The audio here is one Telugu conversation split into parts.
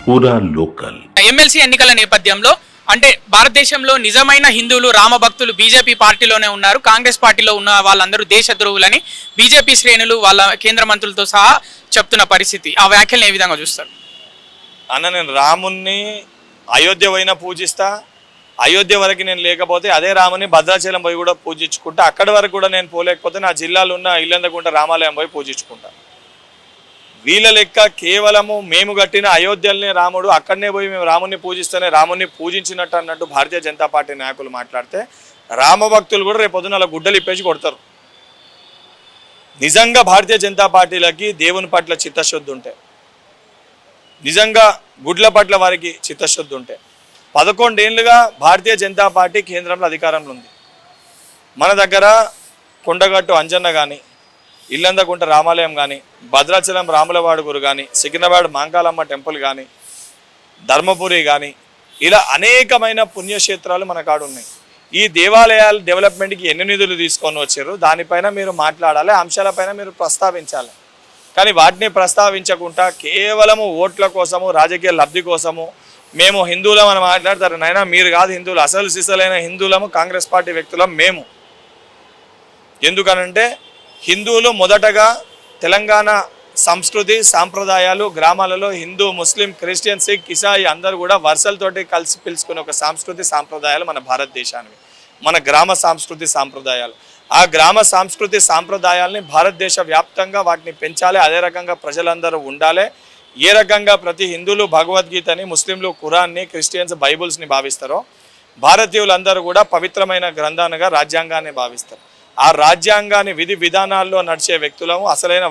పూరా లోకల్. ఎమ్మెల్సీ ఎన్నికల నేపథ్యంలో అంటే భారతదేశంలో నిజమైన హిందువులు రామభక్తులు బీజేపీ పార్టీలోనే ఉన్నారు. కాంగ్రెస్ పార్టీలో ఉన్న వాళ్ళందరూ దేశద్రోహులని బీజేపీ శ్రేణులు వాళ్ళ కేంద్ర మంత్రులతో సహా చెప్తున్న పరిస్థితి. ఆ వ్యాఖ్యలను ఏ విధంగా చూస్తారు? అన్న, నేను రాముణ్ణి అయోధ్య పోయినా పూజిస్తా. అయోధ్య వరకు నేను లేకపోతే అదే రాముని భద్రాచలం పోయి కూడా పూజించుకుంటా. అక్కడి వరకు కూడా నేను పోలేకపోతే నా జిల్లాలో ఉన్న ఇల్లందకుంట రామాలయం పోయి పూజించుకుంటా. వీళ్ళ లెక్క కేవలము మేము కట్టిన అయోధ్యలనే రాముడు, అక్కడనే పోయి మేము రాముని పూజిస్తేనే రాముని పూజించినట్టు అన్నట్టు భారతీయ జనతా పార్టీ నాయకులు మాట్లాడితే రామభక్తులు కూడా రేపు పొద్దున అలా గుడ్డలు ఇప్పేసి కొడతారు. నిజంగా భారతీయ జనతా పార్టీలకి దేవుని పట్ల చిత్తశుద్ధి ఉంటే, నిజంగా గుడ్ల పట్ల వారికి చిత్తశుద్ధి ఉంటే 11 ఏళ్ళుగా భారతీయ జనతా పార్టీ కేంద్రంలో అధికారంలో ఉంది. మన దగ్గర కొండగట్టు అంజన్న కానీ, ఇల్లందకుంట రామాలయం కానీ, భద్రాచలం రాములవాడు గురు కానీ, సికింద్రాబాద్ మాంకాలమ్మ టెంపుల్ కానీ, ధర్మపురి కానీ, ఇలా అనేకమైన పుణ్యక్షేత్రాలు మన కాడ ఉన్నాయి. ఈ దేవాలయాల డెవలప్మెంట్కి ఎన్ని నిధులు తీసుకొని వచ్చారు, దానిపైన మీరు మాట్లాడాలి, అంశాలపైన మీరు ప్రస్తావించాలి. కానీ వాటిని ప్రస్తావించకుండా కేవలము ఓట్ల కోసము, రాజకీయ లబ్ధి కోసము మేము హిందువులం అని మాట్లాడతారు. నైనా మీరు కాదు హిందువులు, అసలు సిసలైన హిందువులము కాంగ్రెస్ పార్టీ వ్యక్తులం మేము. ఎందుకనంటే హిందువులు మొదటగా తెలంగాణ సంస్కృతి సాంప్రదాయాలు, గ్రామాలలో హిందూ, ముస్లిం, క్రిస్టియన్, సిక్, ఇసాయి అందరూ కూడా వరుసలతోటి కలిసి పిలుచుకునే ఒక సంస్కృతి సాంప్రదాయాలు మన భారతదేశానికి, మన గ్రామ సంస్కృతి సాంప్రదాయాలు. ఆ గ్రామ సంస్కృతి సాంప్రదాయాల్ని భారతదేశ వ్యాప్తంగా వాటిని పెంచాలి. అదే రకంగా ప్రజలందరూ ఉండాలి. ఏ రకంగా ప్రతి హిందువులు భగవద్గీతని, ముస్లింలు ఖురాన్ని, క్రిస్టియన్స్ బైబుల్స్ని భావిస్తారో భారతీయులందరూ కూడా పవిత్రమైన గ్రంథాలుగా రాజ్యాంగాన్ని భావిస్తారు. ఆ రాజ్యాంగాన్ని విధి విధానాల్లో నడిచే వ్యక్తులము, అసలైన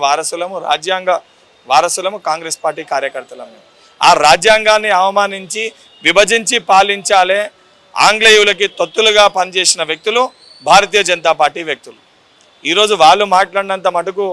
వారసులము కాంగ్రెస్ పార్టీ కార్యకర్తలము. ఆ రాజ్యాంగాన్ని అవమానించి విభజించి పాలించాలే ఆంగ్లేయులకి తొత్తులుగా పనిచేసిన వ్యక్తులు భారతీయ జనతా పార్టీ వ్యక్తులు. ఈరోజు వాళ్ళు మాట్లాడినంత మటుకు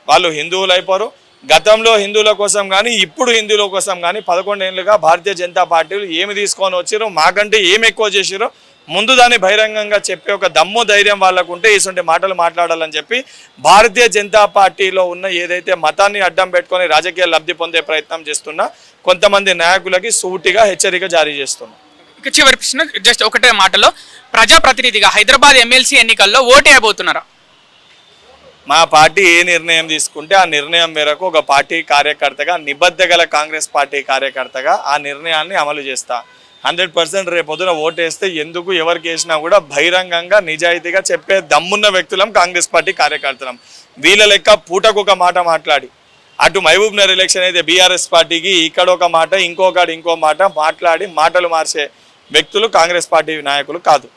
వాళ్ళు హిందువులు అయిపోరు. గతంలో హిందువుల కోసం కానీ ఇప్పుడు హిందువుల కోసం కానీ 11 ఏళ్ళుగా భారతీయ జనతా పార్టీలు ఏమి తీసుకొని వచ్చారో, మాకంటే ఏమి ఎక్కువ చేసారో ముందు దాన్ని బహిరంగంగా చెప్పే ఒక దమ్ము ధైర్యం వాళ్ళకు ఉంటే ఇటువంటి మాటలు మాట్లాడాలని చెప్పి భారతీయ జనతా పార్టీలో ఉన్న ఏదైతే మతాన్ని అడ్డం పెట్టుకొని రాజకీయ లబ్ధి పొందే ప్రయత్నం చేస్తున్నా కొంతమంది నాయకులకి సూటిగా హెచ్చరిక జారీ చేస్తున్నాం. చివరి ప్రశ్న జస్ట్ ఒకటే మాటలో, ప్రజాప్రతినిధిగా హైదరాబాద్ ఎమ్మెల్సీ ఎన్నికల్లో ఓటు వేయబోతున్నారా? మా పార్టీ ఏ నిర్ణయం తీసుకుంటే ఆ నిర్ణయం మేరకు ఒక పార్టీ కార్యకర్తగా, నిబద్ధగల కాంగ్రెస్ పార్టీ కార్యకర్తగా ఆ నిర్ణయాన్ని అమలు చేస్తా. 100% రేపొద్దున ఓటేస్తే ఎందుకు ఎవరికి వేసినా కూడా బహిరంగంగా నిజాయితీగా చెప్పే దమ్మున్న వ్యక్తులం కాంగ్రెస్ పార్టీ కార్యకర్తలం. వీళ్ళ లెక్క పూటకు ఒక మాట మాట్లాడి, అటు మహబూబ్ నగర్ ఎలక్షన్ అయితే బీఆర్ఎస్ పార్టీకి ఇక్కడ ఒక మాట, ఇంకో మాట మాట్లాడి మాటలు మార్చే వ్యక్తులు కాంగ్రెస్ పార్టీ నాయకులు కాదు.